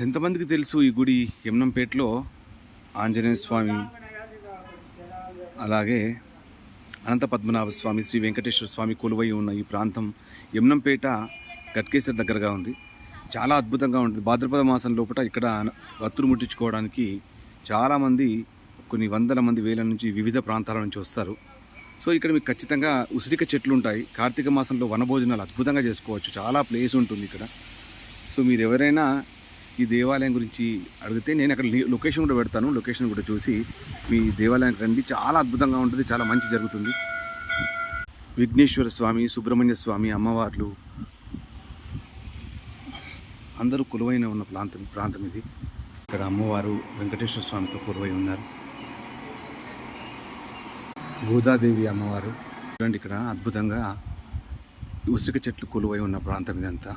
ఎంతమందికి తెలుసు ఈ గుడి యమ్నంపేటలో ఆంజనేయ స్వామి, అలాగే అనంత పద్మనాభ స్వామి, శ్రీ వెంకటేశ్వర స్వామి కొలువై ఉన్న ఈ ప్రాంతం యమ్నంపేట గట్కేసర్ దగ్గరగా ఉంది. చాలా అద్భుతంగా ఉంటుంది. భాద్రపద మాసం లోపల ఇక్కడ వత్తులు ముట్టించుకోవడానికి చాలామంది, కొన్ని వందల మంది, వేల నుంచి వివిధ ప్రాంతాల నుంచి వస్తారు. సో ఇక్కడ మీకు ఖచ్చితంగా ఉసిరిక చెట్లు ఉంటాయి. కార్తీక మాసంలో వనభోజనాలు అద్భుతంగా చేసుకోవచ్చు. చాలా ప్లేస్ ఉంటుంది ఇక్కడ. సో మీరు ఎవరైనా ఈ దేవాలయం గురించి అడిగితే నేను అక్కడ లొకేషన్ కూడా పెడతాను. లొకేషన్ కూడా చూసి మీ దేవాలయానికి రండి. చాలా అద్భుతంగా ఉంటుంది, చాలా మంచి జరుగుతుంది. విఘ్నేశ్వర స్వామి, సుబ్రహ్మణ్య స్వామి, అమ్మవార్లు అందరూ కొలువైన ఉన్న ప్రాంతం ఇది. ఇక్కడ అమ్మవారు వెంకటేశ్వర స్వామితో కొలువై ఉన్నారు. గోదాదేవి అమ్మవారు చూడండి. ఇక్కడ అద్భుతంగా ఉసిరిక చెట్లు కొలువై ఉన్న ప్రాంతం ఇదంతా.